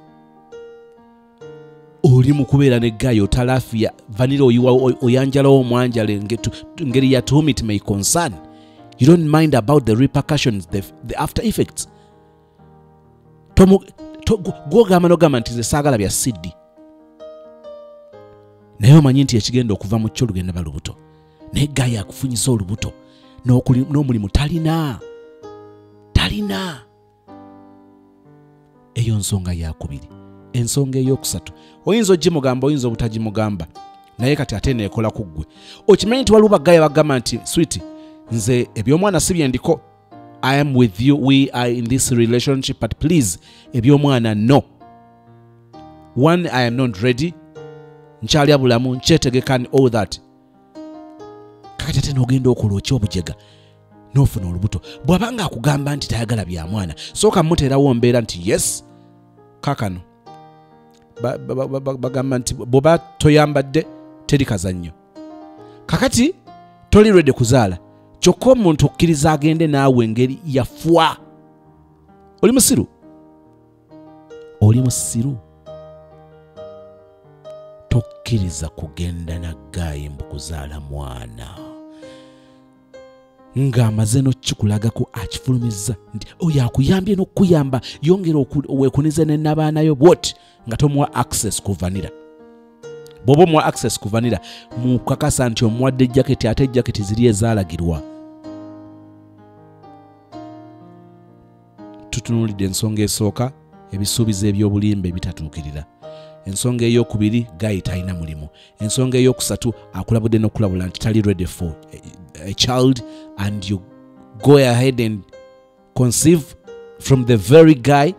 oli mu kubeera ne gaayi otalaafiya vanira oyanjalawo omwanjale ngeri ya to whom it may concern. You don't mind about the repercussions, the after effects. Gwogamba n'ogamba nti nze saagala bya siddi. Naye omanyi nti ekigenda okuva mu kyo lugenda ba lubuto. Naye gaayi akufunyisa olubuto n'omulimu talina. Eyo nsonga yakubiri. Ensonga ey'okusatu oyinza ogimugamba oyinza obutagimugamba naye kati ate neekola ku ggwe. Okimanyi nti waliwo bagaayi bagamba nti sweet nze ebyomwana si byendiko, I am with you, we are in this relationship, but please ebyomwana no. One, I am not ready, nkyali abulamu nkyetegeka and all that. Kakati ate n'ogenda okola okyobujega n'ofuna olubuto. Bw'abanga akugamba nti tayagala bya mwana sooka muteerawo mbeera nti yes kakano bagamba nti bw'oba toyambadde teri kazannyo. Kakati toli ready kuzaala kyokka omuntu okkiriza agende naawe engeri yafwa. Oli musiru? Oli musiru? Tokkiriza kugenda na gaayi mbu kuzaala mwana ng'amaze n'okikulagako akifulumizza nti oyo akuyambye n'okuyamba yongera weekunize ne n'abaanayo bwoti nga tomuwa access ku vanira. Bw'oba omuwa access ku vanira mukakasa nti omuwadde jaketi ate jaketi ziri ezaalagirwa. Tutunuulidde ensonga esooka ebisuubizo eby'obulimba ebitatuukirira. Ensonga ey'okubiri gaayi talina mulimu. Ensonga ey'okusatu akulabudde n'okulabula nti tali ready for a child and you go ahead and conceive from the very guy.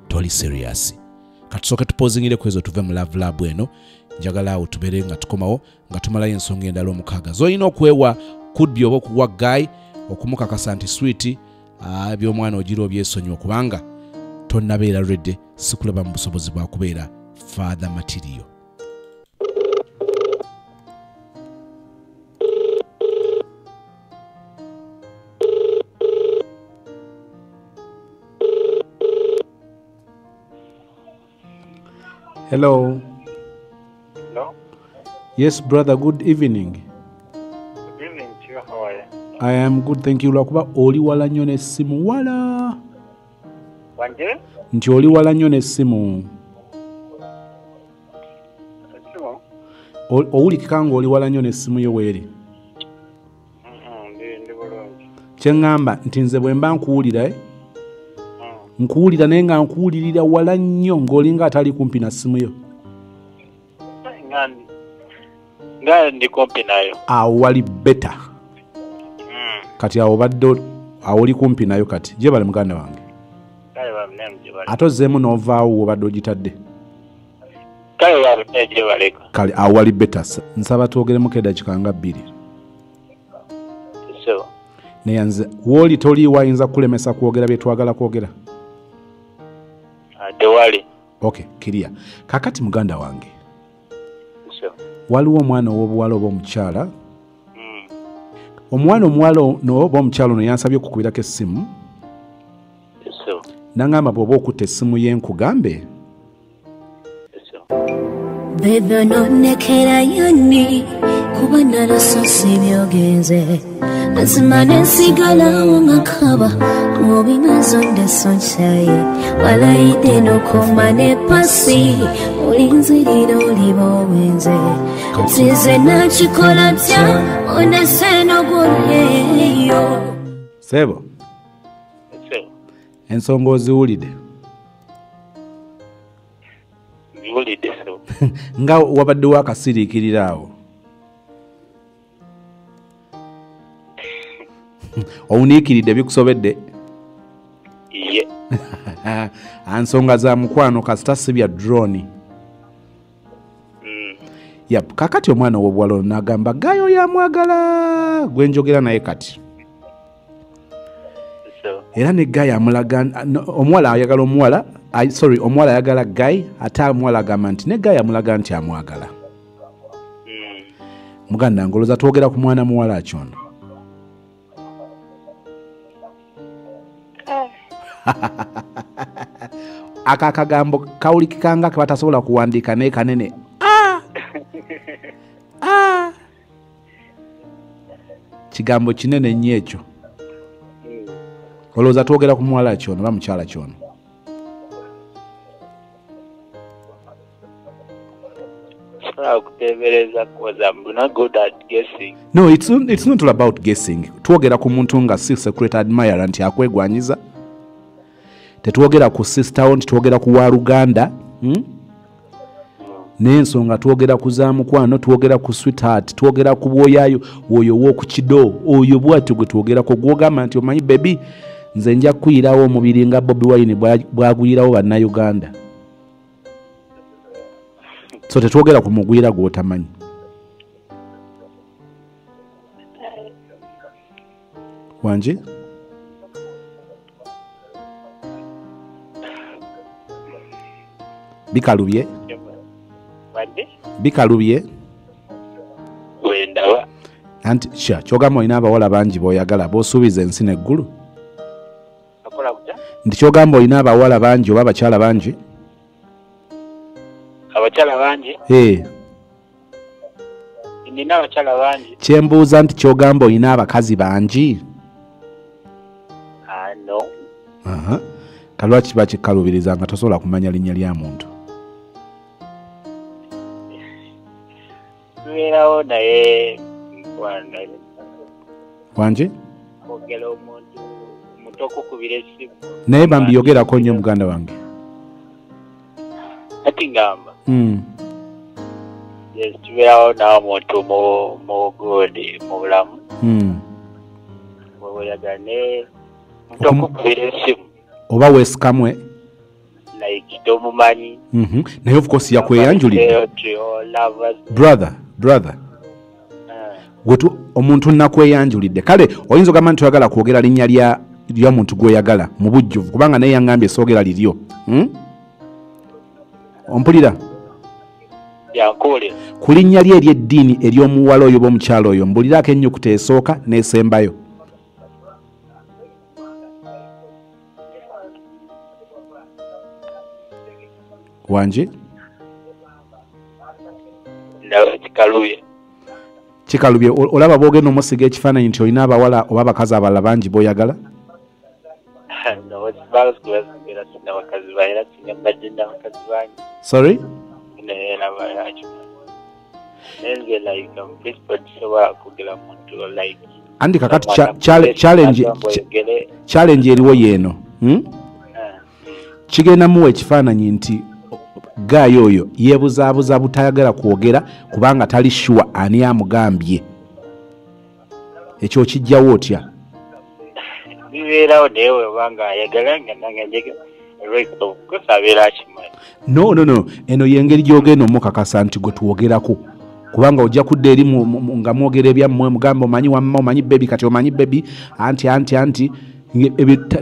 Toli serious. Katusooke tupozingire kwezo tuve mu love lab eno njagala awo tubeere nga tukomawo nga tumalayo ensonga endala omukaaga z'olina okwewa kudbi oba okuwa Guy okumukakasa nti sweet by'omwana ogira obyesonyiwa kubanga tonnabeera redde sikulaba mu busobozi bwa kubeera father material. Hello. Hello. Yes, brother. Good evening. Good evening to you. How are you? I am good, thank you. Lwakuba oli wala nnyo n'essimu wala. Wange? Nti oli wala nnyo n'essimu. Essimu? Owulikika nga oli wala nnyo n'essimu yo weeri. Ndi bulungi. Kye ŋŋamba nti nze bwe mba nkuwulira nkuwulira naye nga nkuwulirira wala nnyo ng'olinga atali kumpi na ssimu yo. Nga ndi kumpi nayo. Awo wali beta. Kati awo badde awo oli kumpi nayo kati. Gye bali muganda wange. Kale bamne gye bali. Ate ozzeemu n'ovaawo obadde ogitadde. Kale bamne gye baleka. Kale awo wali beta. Nsaba twogeremu eddakiika nga 2. So. Naye nze w'oli toliiwo ayinza kulemesa kwogera bye twagala kwogera. Tewali. Okay, kiria. Kakati muganda wange. So. Waliwo omwana ow'obuwala oba omukyala. Omwana omuwala oba omukyala ono yansabye okukubirako essimu. So. Nangamba bw'oba okutta essimu ye nkugambe. Bebe ononekera yonni kuba nalososi byogenze mazima nensigalawo nga kaba mubimazo ndesoncaye walayide nokoma ne pasi olinzirira oliba owenze nzize nakikola tya ondese nogoleyo. Sebo, ensonga oziwulidde? Ziwulidde so. Nga wabaddewo akasiriikirira awo. Owuniikiridde bikusobedde? Ye. Ansonga za mukwano kasita si bya drone. Yap, kakati omwana ow'obuwala ono n'agamba Gayo yamwagala gwe njogera naye kati. So. Era ne Gayo amulaga omuwala ayagala omuwala, omuwala ayagala Gayo ate omuwala agamba nti ne Gayo amulaga nti amwagala. Muganda ngoloza twogera ku mwana muwala akyono. Akagambo kawulikikanga ke batasobola kuwandiika naye kanene. Kigambo kinene nnyo ekyo. Olowooza twogera ku muwala kyono oba mukyala kyono? I'm not good at guessing. No, it's not all about guessing. Twogera ku muntu nga si secret admirer nti akwegwanyiza. Tetwogera ku sister wo, twogera ku wa Luganda. N'ensonga twogera ku za mukwano, twogera ku sweetheart, twogera ku bwoyayo, oyo w'oku kido, oyo bwati gwe twogera ku gwogamba nti omanyi baby nze nja kuyirawo omubiri nga Bobi Wine bwaguyirawo bannayuganda. So tetwogera ku mugwira gw'otamanyi. Wange? Bikalubye? Bikalubye? Wendaba. Anti kyogamba olina abawala bangi b'oyagala b'osuubiza ensi n'eggulu? Akola kutya? Nti kyogamba olina abawala bangi oba abakyala bangi? Abakyala bangi? Nina abakyala bangi. Kyembuuza nti kyogamba olina abakazi bangi? No. Kalwaki kiba kikkalubiriza nga tosobola kumanya linnya lya muntu? Tubeerawo naye Wange? Kwogera omuntu muto okukubira essimu. Naye bambiyogerako nnyo muganda wange. Ati ngamba. Yes, tubeerawo nawe omuntu mugodi mu bulamu. Oyagala ne muto okukubira essimu. Oba weesikamwe? like tomumanyi. Naye of course yakweyanjulidde. Brother. Gwetu omuntu nakweyanjulidde. Kale oyinza ogamba nti oyagala kwogera linnya lya muntu gweyagala mu bujjuvu kubanga naye yangambye soogera liryo. Ompulira? Yankole. Ku linnya lye ery'eddiini ery'omuwala oyo b'omukyalo oyo mbuliraako ennyukuta esooka n'esembayo. Wanje? Kikalubye. Olaba boogenda omusiga ekifaananyi nti olina abawala oba abakazi abalala bangi b'oyagala? Sorry? Andi kakati challenge eriwo yeeno. Kigenda muwa ekifaananyi nti gaayo oyo yeebuzaabuza butayagala kwogera kubanga tali sure ani amugambye. Ekyo kijjawo otya? Bibeerawo naye webanga ayagala nga nange njege kusabeera kimwe. No. Eno yengeri gy'ogenda omukakasa nti gwe tuwogerako. Kubanga ojja kudda eri nga mwogera ebyammwe mugamba omanyi wamma omanyi bebi kati omanyi bebi anti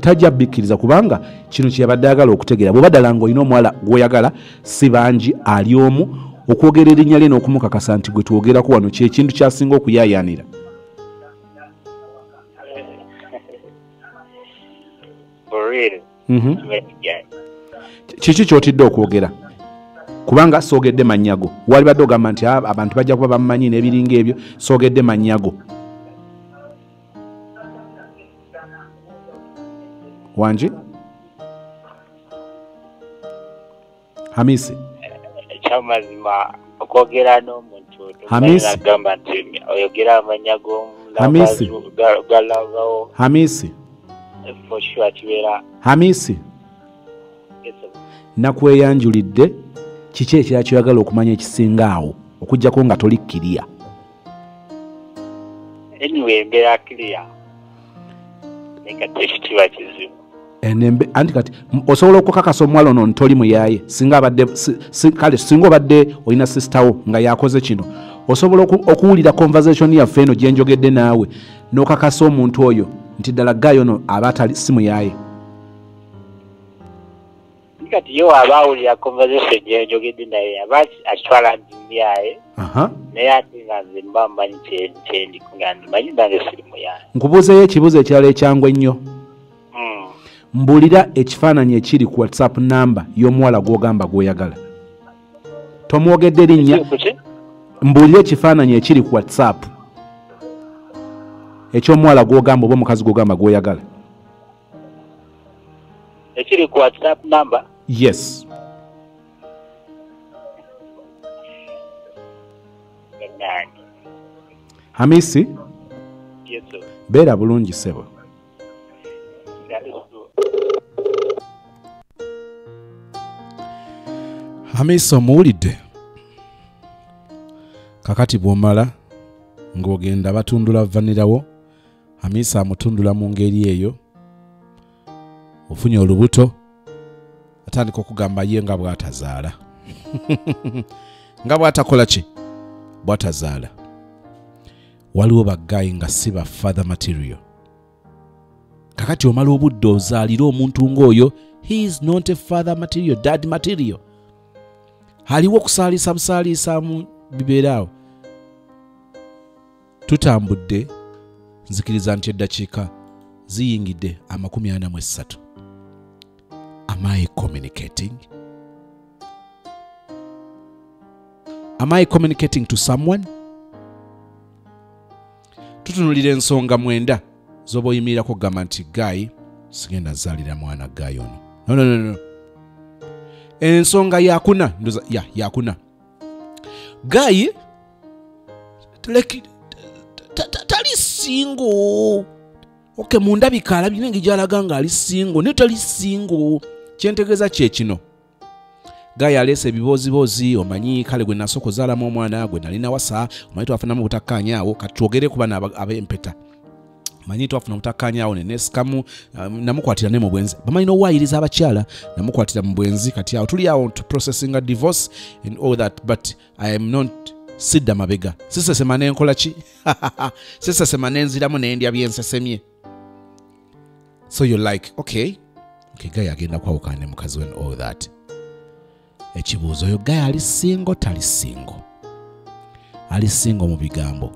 tajja bikkiriza kubanga kino kyeyabadde ayagala okutegeera. Bw'oba ddala ng'olina omuwala gw'oyagala si bangi ali omu okwogera erinnya lye n'okumukakasa nti gwe tuwogerako wano kyekintu kyasinga okuyaayaanira. Kiki ky'otidde okwogera? Kubanga soogedde mannyago. Wali badde ogamba nti abantu bajja kuba bamumanyi n'ebiringa ebyo, soogedde mannyago. Wanje? Hamisi. Ekyamazima okwogera n'omuntu agamba nti oyogera amannyago galavawo. Hamisi. For sure kibeera. Hamisi. Nakweyanjulidde kiki ekirala kyoyagala okumanya ekisinga awo okuggyako nga toli kkiriya? Anyway, mbeera kkiriya. Nekati kiba kizibu. Anti kati osobola okukakasa omuwala ono ntoli muyaye singa abadde kale singa obadde olina sisitawo nga yakoze kino osobola okuwulira conversation yaffe eno gye njogedde naawe n'okakasa omuntu oyo nti ddala gaayo ono aba atali si muyaye. Kati yo abawulira conversation gye njogedde naye aba akitwala nti muyaye. Naye ate nga nze mba mmanyi kyendi nga ndimanyi nange siri muyaye. Nkubuuzeyo ekibuuzo ekirala ekyangwa ennyo. Mbulira ekifaananyi ekiri ku WhatsApp namba y'omuwala gw'ogamba gw'oyagala. Tomwogedde linnya. Mbulira ekifaananyi ekiri ku WhatsApp eky'omuwala gw'ogamba oba omukazi gw'ogamba gw'oyagala. Ekiri ku WhatsApp namba? Yes. Hamisi? Yes, sir. Beera bulungi sebo. Hamisi omuwulidde? Kakati bw'omala ng'ogenda batundula vanirawo, Hamisi amutundula mu ngeri eyo, ofunye olubuto, atandika okugamba ye nga bw'atazaala. Nga bw'atakola ki? Bw'atazaala. Waliwo baggayi nga si ba father material. Kakati omala obudde ozaalira omuntu ng'oyo, he is not a father material, dad material. Haliwo kusaalisa busaalisaamu bibeeraawo. Tutambudde nzikiriza nti eddakiika ziyingidde 43. Am I communicating? Am I communicating to someone? Tutunulira ensonga 9 zoba oyimirirako kugamba nti gayi sigenda zaalira mwana gayi ono. No. Ensonga yakuna ndoza yakuna. Gayi tali single. Okay, mundabika alabye ngi jalaga nga ali single, ne tali single. Kyentegeeza kye kino. Gayi alese ebibozibozi omanyi kale gwe nasoko zaalamu omwana gwe nalina wasa omanyi twafanamu butakkaanyaawo kati twogere ku bana ab'empeta. manyi twafuna mutakanya awo nesikamu namukwatira ne mu bwenzi bamanyi n'owayiriza abakyala namukwatira mu bwenzi kati awo tuli awo to processing a divorce and all that but I am not sidda mabega sisesema nenkola ki sisesema nenziramu nendya byensesemye so you're like okay guy agenda kwawukana ne mukazi we and all that ekibuuzo oyo guy ali singo tali singo ali singo mu bigambo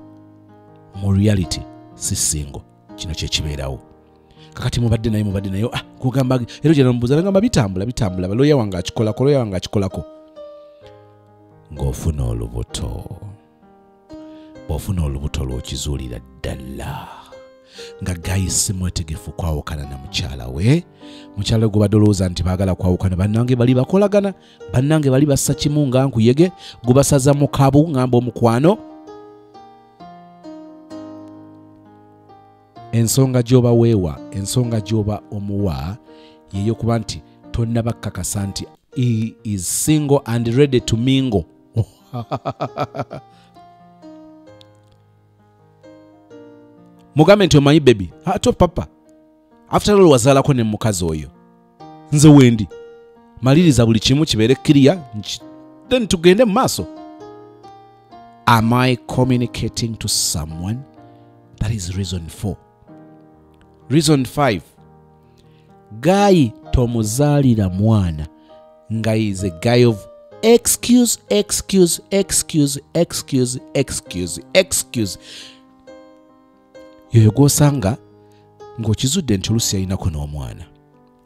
mu reality si singo kino kyekibeerawo kakati mubadde nayo kugamba ero gye namubuuza nagamba bitambula baloya wange akikolako ng'ofuna olubuto bw'ofuna olubuto lw'okizuulira ddala nga gayi si mwetegefu kwawukana na mukyala we gwe badolooza nti baagala kwawukana bannange bali bakolagana bannange bali bassa kimu nga nkuyege gubasaza mu kabu ngamba omukwano ensonga gy'oba weewa ensonga gy'oba omuwa yeyo kuba nti tonnaba kakasa nti he is single and ready to mingle mugambe nti omanyi baby to papa after all wazaalako ne mukazi oyo nze wendi maliriza buli kimu kibeere clear then tugende mu maaso. Am I communicating to someone? That is reason 4. Reason 5. Guy tomuzalira mwana nga is a guy of excuse. Yoyo gosanga ng'okizudde nti oluusi ayinako n'omwana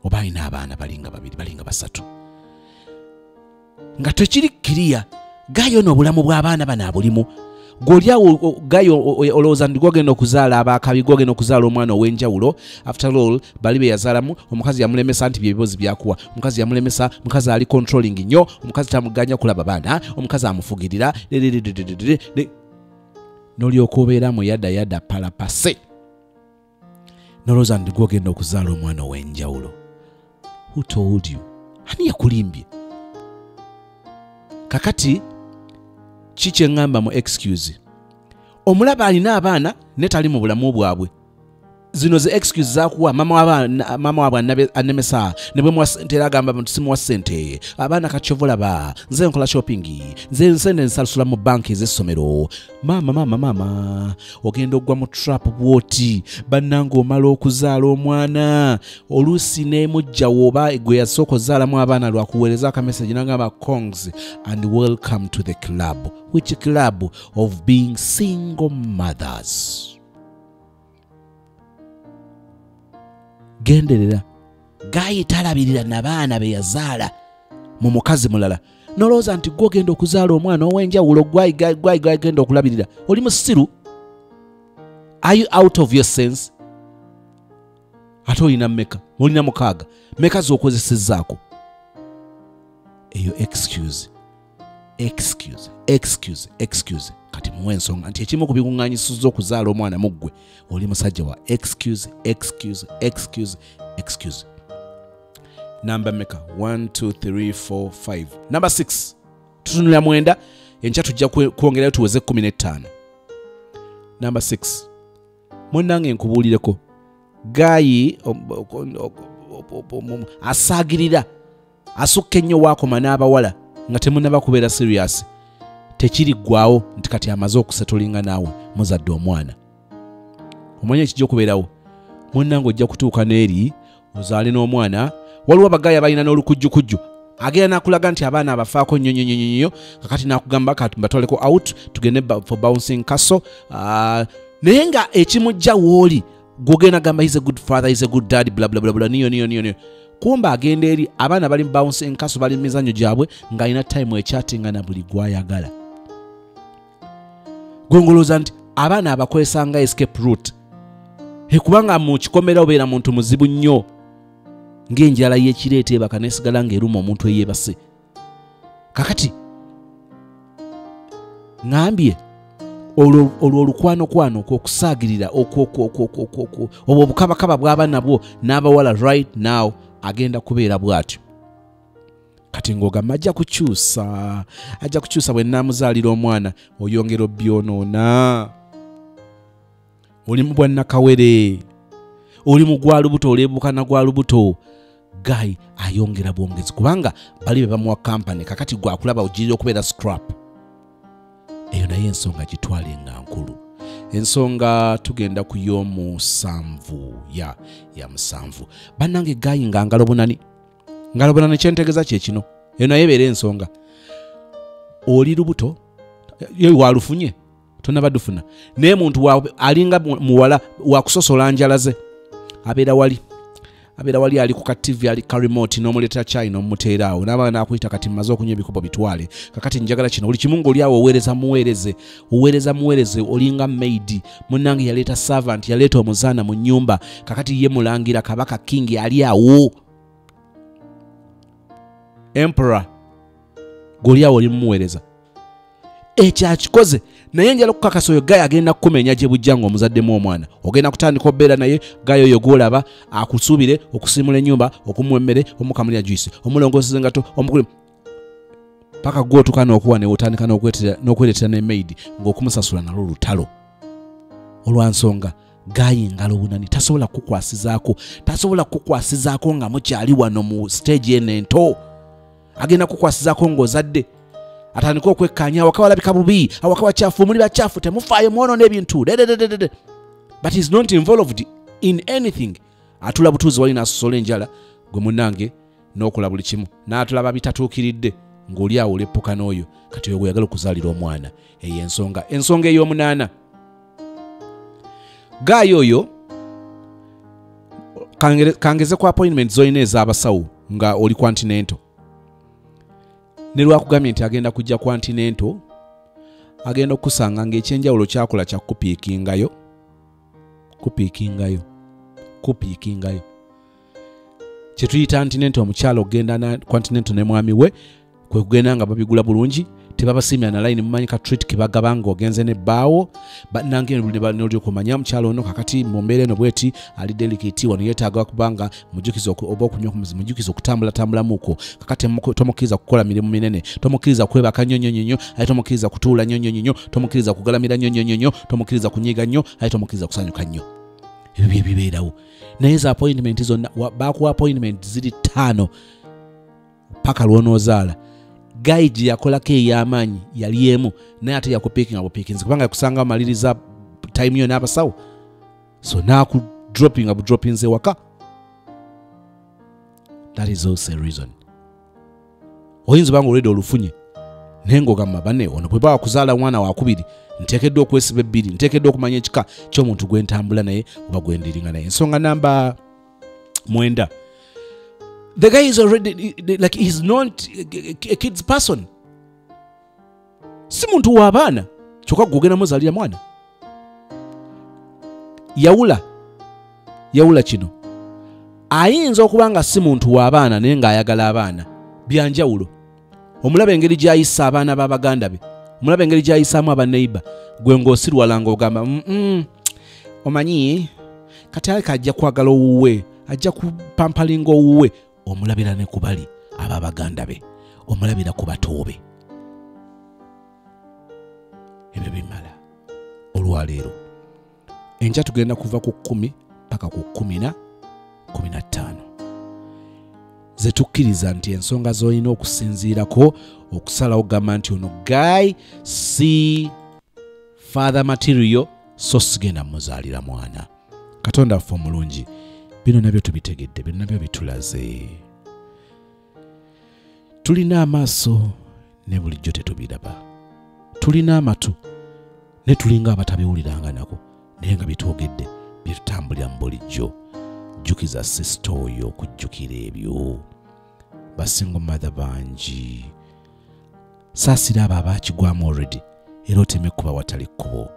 oba ayina abaana balinga babiri balinga basatu nga tekiri kiriya gayo n'obulamu bw'abaana bano abulimu g'olyawo gayo olowooza ndi gwogenda okuzaala abaakabi gwogenda okuzaala omwana ow'enjawulo. After all bali be yazaalamu omukazi yamulemesa nti bye bibozi byakuwa omukazi yamulemesa mukazi ali controlling nnyo omukazi tamuganya kulaba baana omukazi amufugirira n'olyoka obeeramu yada palapase n'olowooza ndi gwogenda okuzaala omwana ow'enjawulo. Who told you? Ani yakulimbye? Kakati kiki ngamba mu excuse omulaba alina abaana ne tali mu bulamu bwabwe zino ze excuse zakuwa mama wabwe anemesa ne bwe mwasentera agamba nti simuwa ssente abaana kachovola ba nze nkola shopping nze nsende nsasula mu banki ez'essomero. Mama ogenda ogwa mu trap bwoti bannange omala okuzaala omwana oluusi n'emujja woba gwe yasooka ozaalamu abaana lwakuweereza akamessage n'agamba kongs and welcome to the club. Which club? Of being single mothers. Genderera gayi talabirira n'abaana be yazaala mu mukazi mulala nolowooza nti gwogenda okuzaala omwana ow'enjawulo gwagenda okulabirira oli musiru. Are you out of your sense? Ate olina mmeka? Olina 6 mmeka z'okozesezzaako? Eyo excuse kati muwe ensonga nti ekimu ku bikuŋŋaanyisizza okuzaala omwana muggwe oli musajja wa excuse. Number meka 1 2 3 4 5. Number 6 tutunula 9 enkya tujja kwongerayo tuweze 15. Number 6 munnange nkubuulireko gayi asaagirira asukka ennyo waakoma n'abawala nga temunaba kubeera serious. Tekiri ggwawo nti kati amaze okusetulinga naawe muzadde omwana. Omanya ekijja okubeerawo munnange ojja kutuuka n'eri ozaale n'omwana waliwo abagayi abalina n'olukujjukujju agenda n'akulaga nti abaana abafaako nnyo kakati n'akugamba kati mbatwaleko out tugende for bouncing castle. Naye nga ekimujja wooli gwogenda gamba he's a good father, he's a good dad, bla bla bla niyo kumba agenda eri abaana bali bouncing castle bali mizanyo gyabwe ng'alina time echatinga na buli gwayagala. Gongoloza nti abaana abakozesa nga escape route kubanga mu kikomera obeera muntu muzibu nnyo ng'enjala y'ekireeta ebaka nesigala ng'eruma omuntu eyeebase. Kakati ngambye olwo olukwano okw'okusaagirira obwo obukabakaba bw'abaana bwo n'abawala right now agenda kubeera bw'atyo. Kati ng'ogamba ajja kukyusa bwe nnaamuzaalira omwana oyongera obbyonoona. oli mu bwannakawere, oli mu gwa lubuto, oleebuka na gwa lubuto. Guy ayongera bwongezi kubanga bali be bamuwa kampani kakati gwakulaba ojirira okubeera scrap. Eyo naye ensonga gitwale nga nkulu. Ensonga tugenda ku y'omusanvu ya musanvu. Bannange Guy nga ngalobunani kyentegeeza kye kino. Eyo naye ebeera ensonga. Oli lubuto yo walufunye tonaba dufuna naye muntu alinga muwala wakusosola njala ze abeera wali ali ku TV ali ka remote n'omuleetera chai n'omuteeraawo n'abaana akuyita kati mmaze okunywa ebikopo bitwale kakati njagala kino oli kimu ng'oliawo oweereza muweereze olinga maid munnange yaleeta servant yaleeta omuzaana mu nnyumba kakati ye mulangira kabaka king ali awo emperor g'oliawo oli mumuweereza ekyakikoze naye njala okukakasa oyo Guy agenda kukumenya gye bujja ng'omuzaddemu omwana ogenda kutandika obbeera naye Guy oyo gw'olaba akusuubire okusiimula ennyumba okumuwa emmere omukamulira juice omulongooseza engato omukulu paka gw'otuuka n'okuwa ne otandika n'okwereetera ne maid ng'okumusasula nalwo lutalo olwansonga Guy ngalobunani tasobola kukwasizaako nga mukyali wano mu stage eno ento agenda kukwasizaako ng'ozadde atandika okwekkaanya awaka walabika bubi awaka wachafu muli bachafu temufaayo mwono n'ebintu but he's not involved in anything. Atula butuuzi wali n'asosola enjala gwe munnange n'okola buli kimu n'atulaba bitatuukiridde ng'oli awo oleppuka n'oyo kati oyo gweyagala okuzaalira omwana. Eyo ensonga ey'omunaana. Guy oyo kangeze ku appointment z'olina ez'abasawo nga oli Continental. Ne lwakugambye nti agenda kujja Continental agenda okusanga ng'ekyenjawulo kyakola kya kupiikingayo kye tuyita Continental omukyalo ogenda na Continental ne mwami we kwe kugenda nga babigula bulungi tebabasiimya na line mumanyi ka treat kibagaba ng'ogenze n'ebbaawo bannange n'oli okumanya mukyalo ono kakati mu mbeera eno bweti ali delicate wano yeetaaga kubanga mujjukiza oba okunywa ku muzimu mujjukiza okutambulamuuko kakati tomukkiriza kukola mirimu minene tomukkiriza kwebaka nnyo ate tomukkiriza kutuula nnyo tomukkiriza kugalamira nnyo tomukkiriza kunyiiga nnyo ate tomukkiriza kusanyuka nnyo. Ebyo bye bibeerawo naye za appointment zonna baakuwa appointment ziri 5 paka lw'onoozaala. Guy gye yakolako ey'amaanyi yali emu naye ate yakupiikinga bupiikinzi kubanga yakusanga amaliriza time yo n'abasawo so budroppinze waka. That is also a reason. Oyinza banga olwedde olufunye naye ng'ogamba banne ono bwe baba kuzaala omwana wakubiri nteekeddwa okwesiba ebbiri nteekeddwa okumanya ekika ky'omuntu gwe ntambula naye oba gwe ndiringa naye. Ensonga namba 9. The guy is already like he's not a kid's person. Si muntu w'abaana kyokka gwogenda muzaalira mwana. Yawula kino. Ayinza okuba nga si muntu w'abaana naye ng'ayagala abaana. Byanjawulo. Omulaba engeri gy'ayisa abaana b'abaganda be. Omulaba engeri gy'ayisaamu abaneiba. Gwe ng'osirwala ng'ogamba omanyi kati aleka ajja kwagala owuwe ajja kupampalinga owuwe. Omulabira ne kubali ababaganda be omulabira ku batoobe. Ebyo bimala olwaleero enkya tugenda kuva ku 10 paka ku 15 ze tukkiriza nti ensonga z'olina okusinziirako okusalawo gamba nti ono Guy si father material so sigenda muzaalira mwana. Katonda affe omulungi bino nabyo tubitegedde bino nabyo bitulaze. Tulina amaaso ne bulijjo tetubiraba. Tulina amatu ne tulinga abatabiwuliranga nako naye nga bitwogedde bitutambulira mu bulijjo. Jjukiza sisita oyo okujjukira ebyo. Basingo mother bangi saasira abo abakigwamu already era oteme kuba watali kkubo.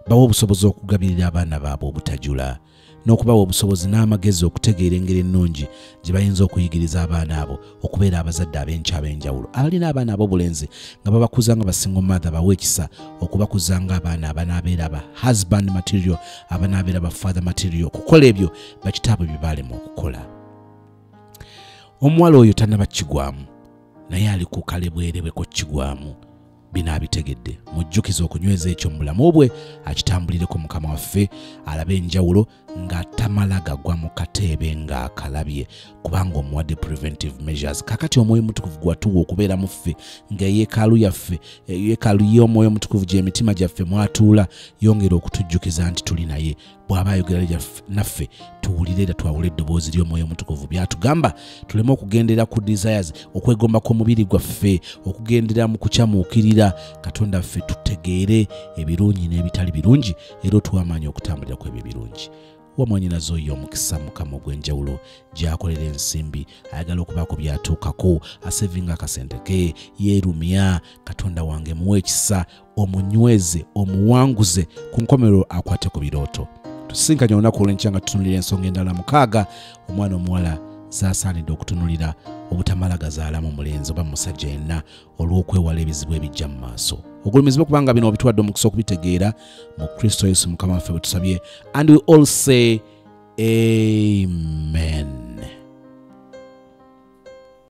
Bawa obusobozi okugabirira abaana baabwe obutajula n'okubawa obusobozi n'amagezi okutegeera engeri ennungi gye bayinza okuyigiriza abaana abo okubeera abazadde ab'enkya ab'enjawulo. Abalina abaana ab'obulenzi nga babakuza nga basingo mother bawa ekisa okubakuza nga abaana abanaabeera aba husband material abanaabeera ba father material. Okukola ebyo bakitaabwe bye baalema okukola. Omuwala oyo tannaba kigwamu naye ali ku kale bwerebwe ko kigwamu bino abitegedde. Mujjukize okunyweza ekyo mu bulamu bwe akitambulireko Mukama waffe alabe enjawulo nga tamala gagwa mu kateebe ng'akalabye kubanga omuwadde preventive measures. Kakati omwoyo mutukuvu gwatuwa okubeera mu ffe ng'eyeekaalu yaffe yeekaalu y'omwoyo mutukuvu gy'emitima gyaffe mwatuula yongera okutujjukiza nti tuli naye. Bw'aba ayogera naffe tuwulire era twawule eddoboozi ly'omwoyo mutukuvu byatugamba tuleme okugendera ku desires okwegomba kw'omubiri gwaffe okugendera mu kukyamuukirira. Katonda ffe tutegeere ebirungi n'ebitali birungi era tuwamaanyi okutambulira kw'ebyo birungi. Wamwanyinazo oyo omukisa Mukama ogw'enjawulo gy'akolera ensimbi ayagala okubaako byatuukako asevinga akasente ke yeerumya. Katonda wange muwe ekisa omunyweze omuwanguze ku nkomerero akwate ku birooto. Tusinkanye olunaku olw'enkya nga tutunulira ensonga endala 6 omwana omuwala zaasaanidde okutunulira obutamala gazaalamu mulenzi oba musajja yenna olw'okwewala ebizibu ebijja mu maaso. Ogulumizibwe kubanga bino obituwadde omukisa okubitegeera mu Kristo Yesu Mukama waffe bwe tusabye, and we all say amen.